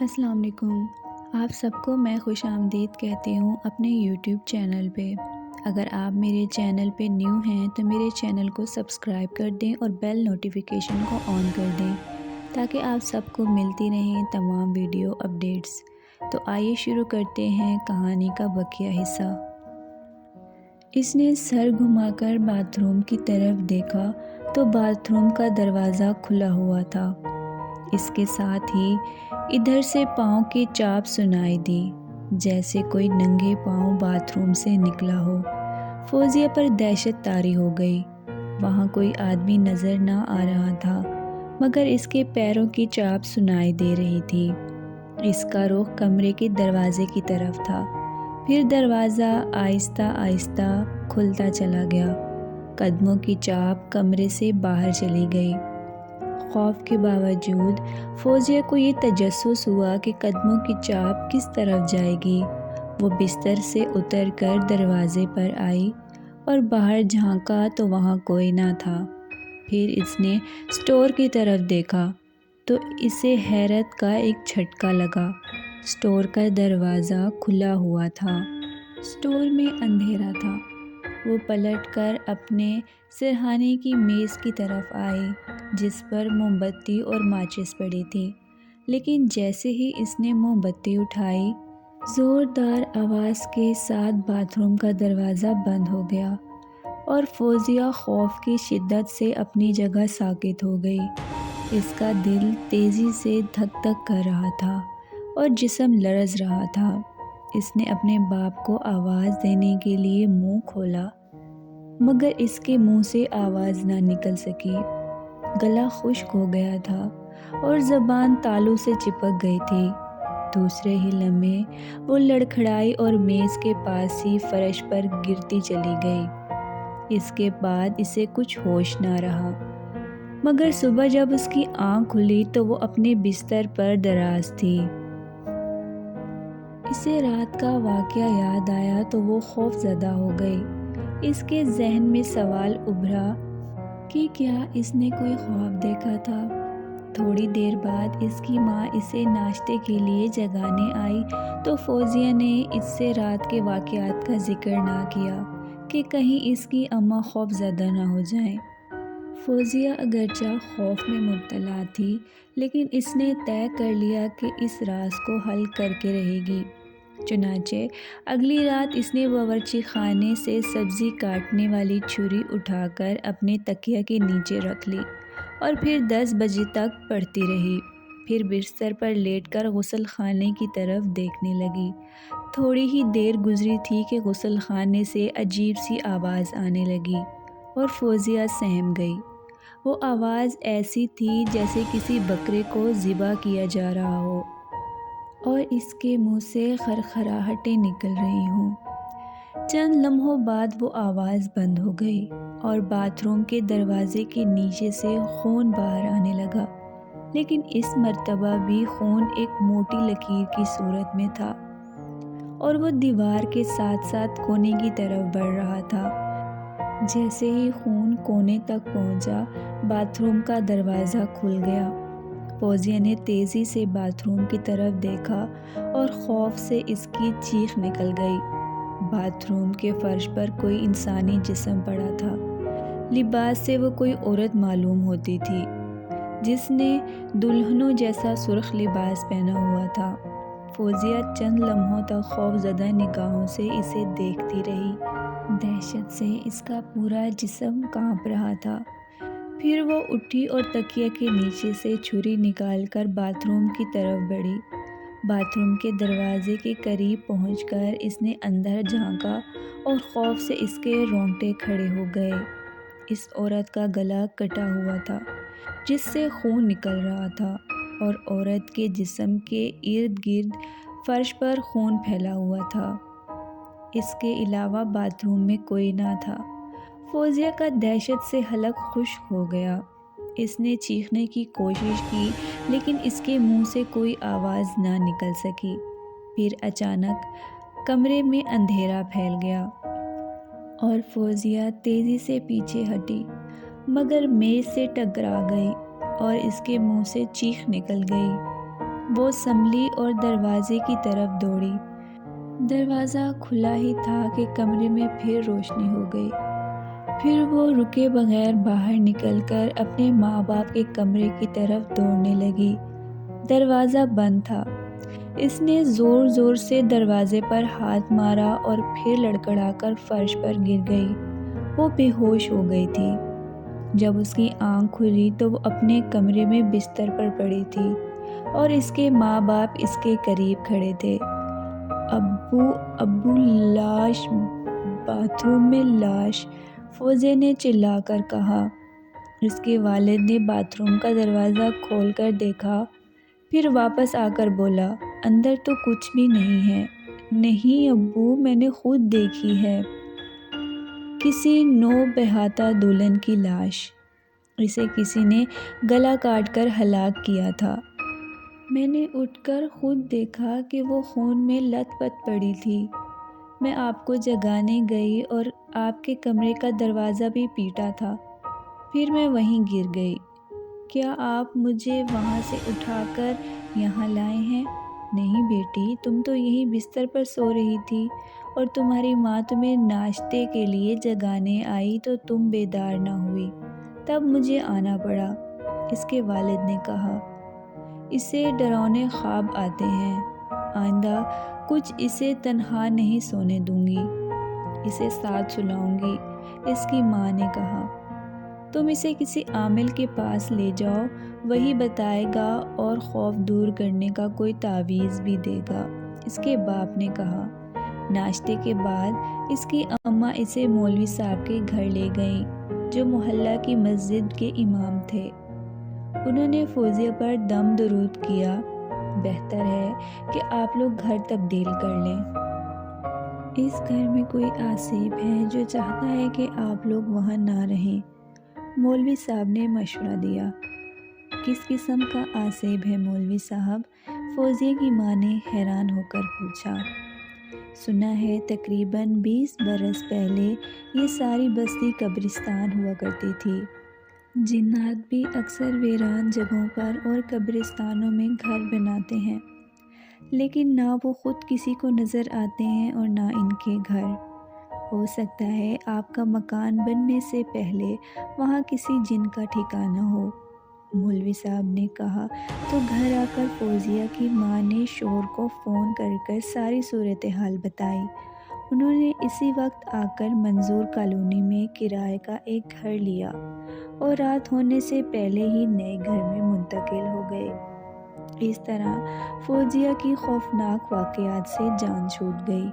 السلام علیکم۔ آپ سب کو میں خوش آمدید کہتی ہوں اپنے یوٹیوب چینل پہ۔ اگر آپ میرے چینل پہ نیو ہیں تو میرے چینل کو سبسکرائب کر دیں اور بیل نوٹیفیکیشن کو آن کر دیں تاکہ آپ سب کو ملتی رہیں تمام ویڈیو اپڈیٹس۔ تو آئیے شروع کرتے ہیں کہانی کا بقیہ حصہ۔ اس نے سر گھما کر باتھ روم کی طرف دیکھا تو باتھ روم کا دروازہ کھلا ہوا تھا۔ اس کے ساتھ ہی ادھر سے پاؤں کی چاپ سنائی دی، جیسے کوئی ننگے پاؤں باتھ روم سے نکلا ہو۔ فوزیہ پر دہشت طاری ہو گئی۔ وہاں کوئی آدمی نظر نہ آ رہا تھا، مگر اس کے پیروں کی چاپ سنائی دے رہی تھی۔ اس کا رخ کمرے کے دروازے کی طرف تھا۔ پھر دروازہ آہستہ آہستہ کھلتا چلا گیا۔ قدموں کی چاپ کمرے سے باہر چلی گئی۔ خوف کے باوجود فوزیہ کو یہ تجسس ہوا کہ قدموں کی چاپ کس طرف جائے گی۔ وہ بستر سے اتر کر دروازے پر آئی اور باہر جھانکا تو وہاں کوئی نہ تھا۔ پھر اس نے اسٹور کی طرف دیکھا تو اسے حیرت کا ایک جھٹکا لگا۔ اسٹور کا دروازہ کھلا ہوا تھا۔ اسٹور میں اندھیرا تھا۔ وہ پلٹ کر اپنے سرہانے کی میز کی طرف آئی جس پر موم بتی اور ماچس پڑی تھی، لیکن جیسے ہی اس نے موم بتی اٹھائی، زوردار آواز کے ساتھ باتھ روم کا دروازہ بند ہو گیا اور فوزیہ خوف کی شدت سے اپنی جگہ ساکت ہو گئی۔ اس کا دل تیزی سے دھک دھک کر رہا تھا اور جسم لرز رہا تھا۔ اس نے اپنے باپ کو آواز دینے کے لیے منہ کھولا، مگر اس کے منہ سے آواز نہ نکل سکی۔ گلا خشک ہو گیا تھا اور زبان تالو سے چپک گئی تھی۔ دوسرے ہی لمحے وہ لڑکھڑائی اور میز کے پاس ہی فرش پر گرتی چلی گئی۔ اس کے بعد اسے کچھ ہوش نہ رہا، مگر صبح جب اس کی آنکھ کھلی تو وہ اپنے بستر پر دراز تھی۔ اسے رات کا واقعہ یاد آیا تو وہ خوف زدہ ہو گئی۔ اس کے ذہن میں سوال ابھرا کہ کیا اس نے کوئی خواب دیکھا تھا؟ تھوڑی دیر بعد اس کی ماں اسے ناشتے کے لیے جگانے آئی تو فوزیہ نے اس سے رات کے واقعات کا ذکر نہ کیا کہ کہیں اس کی اماں خوف زدہ نہ ہو جائیں۔ فوزیہ اگرچہ خوف میں مبتلا تھی، لیکن اس نے طے کر لیا کہ اس راز کو حل کر کے رہے گی۔ چنانچہ اگلی رات اس نے باورچی خانے سے سبزی کاٹنے والی چھری اٹھا کر اپنے تکیے کے نیچے رکھ لی اور پھر 10 بجے تک پڑھتی رہی۔ پھر بستر پر لیٹ کر غسل خانے کی طرف دیکھنے لگی۔ تھوڑی ہی دیر گزری تھی کہ غسل خانے سے عجیب سی آواز آنے لگی اور فوزیہ سہم گئی۔ وہ آواز ایسی تھی جیسے کسی بکرے کو ذبح کیا جا رہا ہو اور اس کے منہ سے خرخراہٹیں نکل رہی ہوں۔ چند لمحوں بعد وہ آواز بند ہو گئی اور باتھ روم کے دروازے کے نیچے سے خون باہر آنے لگا، لیکن اس مرتبہ بھی خون ایک موٹی لکیر کی صورت میں تھا اور وہ دیوار کے ساتھ ساتھ کونے کی طرف بڑھ رہا تھا۔ جیسے ہی خون کونے تک پہنچا، باتھ روم کا دروازہ کھل گیا۔ فوزیہ نے تیزی سے باتھ روم کی طرف دیکھا اور خوف سے اس کی چیخ نکل گئی۔ باتھ روم کے فرش پر کوئی انسانی جسم پڑا تھا۔ لباس سے وہ کوئی عورت معلوم ہوتی تھی، جس نے دلہنوں جیسا سرخ لباس پہنا ہوا تھا۔ فوزیہ چند لمحوں تک خوف زدہ نگاہوں سے اسے دیکھتی رہی۔ دہشت سے اس کا پورا جسم کانپ رہا تھا۔ پھر وہ اٹھی اور تکیے کے نیچے سے چھری نکال کر باتھ روم کی طرف بڑھی۔ باتھ روم کے دروازے کے قریب پہنچ کر اس نے اندر جھانکا اور خوف سے اس کے رونگٹے کھڑے ہو گئے۔ اس عورت کا گلا کٹا ہوا تھا، جس سے خون نکل رہا تھا، اور عورت کے جسم کے ارد گرد فرش پر خون پھیلا ہوا تھا۔ اس کے علاوہ باتھ روم میں کوئی نہ تھا۔ فوزیہ کا دہشت سے حلق خشک ہو گیا۔ اس نے چیخنے کی کوشش کی، لیکن اس کے منہ سے کوئی آواز نہ نکل سکی۔ پھر اچانک کمرے میں اندھیرا پھیل گیا اور فوزیہ تیزی سے پیچھے ہٹی، مگر میز سے ٹکرا گئی اور اس کے منہ سے چیخ نکل گئی۔ وہ سنبھلی اور دروازے کی طرف دوڑی۔ دروازہ کھلا ہی تھا کہ کمرے میں پھر روشنی ہو گئی۔ پھر وہ رکے بغیر باہر نکل کر اپنے ماں باپ کے کمرے کی طرف دوڑنے لگی۔ دروازہ بند تھا۔ اس نے زور زور سے دروازے پر ہاتھ مارا اور پھر لڑکھڑا کر فرش پر گر گئی۔ وہ بے ہوش ہو گئی تھی۔ جب اس کی آنکھ کھلی تو وہ اپنے کمرے میں بستر پر پڑی تھی اور اس کے ماں باپ اس کے قریب کھڑے تھے۔ ابو لاش، باتھ روم میں لاش، فوزیہ نے چلا کر کہا۔ اس کے والد نے باتھ روم کا دروازہ کھول کر دیکھا، پھر واپس آ کر بولا، اندر تو کچھ بھی نہیں ہے۔ نہیں ابو، میں نے خود دیکھی ہے، کسی نو بہاتہ دلہن کی لاش۔ اسے کسی نے گلا کاٹ کر ہلاک کیا تھا۔ میں نے اٹھ کر خود دیکھا کہ وہ خون میں لت پت پڑی تھی۔ میں آپ کو جگانے گئی اور آپ کے کمرے کا دروازہ بھی پیٹا تھا، پھر میں وہیں گر گئی۔ کیا آپ مجھے وہاں سے اٹھا کر یہاں لائے ہیں؟ نہیں بیٹی، تم تو یہیں بستر پر سو رہی تھی اور تمہاری ماں تمہیں ناشتے کے لیے جگانے آئی تو تم بیدار نہ ہوئی، تب مجھے آنا پڑا، اس کے والد نے کہا۔ اسے ڈراونے خواب آتے ہیں، آئندہ کچھ اسے تنہا نہیں سونے دوں گی، اسے ساتھ سلاؤں گی، اس کی ماں نے کہا۔ تم اسے کسی عامل کے پاس لے جاؤ، وہی بتائے گا اور خوف دور کرنے کا کوئی تعویذ بھی دے گا، اس کے باپ نے کہا۔ ناشتے کے بعد اس کی اماں اسے مولوی صاحب کے گھر لے گئیں، جو محلہ کی مسجد کے امام تھے۔ انہوں نے فوزیہ پر دم درود کیا۔ بہتر ہے کہ آپ لوگ گھر تبدیل کر لیں۔ اس گھر میں کوئی آسیب ہے جو چاہتا ہے کہ آپ لوگ وہاں نہ رہیں، مولوی صاحب نے مشورہ دیا۔ کس قسم کا آسیب ہے مولوی صاحب؟ فوزیہ کی ماں نے حیران ہو کر پوچھا۔ سنا ہے تقریباً 20 برس پہلے یہ ساری بستی قبرستان ہوا کرتی تھی۔ جنات بھی اکثر ویران جگہوں پر اور قبرستانوں میں گھر بناتے ہیں، لیکن نہ وہ خود کسی کو نظر آتے ہیں اور نہ ان کے گھر۔ ہو سکتا ہے آپ کا مکان بننے سے پہلے وہاں کسی جن کا ٹھکانہ ہو، مولوی صاحب نے کہا۔ تو گھر آ کر فوزیہ کی ماں نے شوہر کو فون کر کر ساری صورتحال بتائی۔ انہوں نے اسی وقت آ کر منظور کالونی میں کرائے کا ایک گھر لیا اور رات ہونے سے پہلے ہی نئے گھر میں منتقل ہو گئے۔ اس طرح فوزیہ کی خوفناک واقعات سے جان چھوٹ گئی۔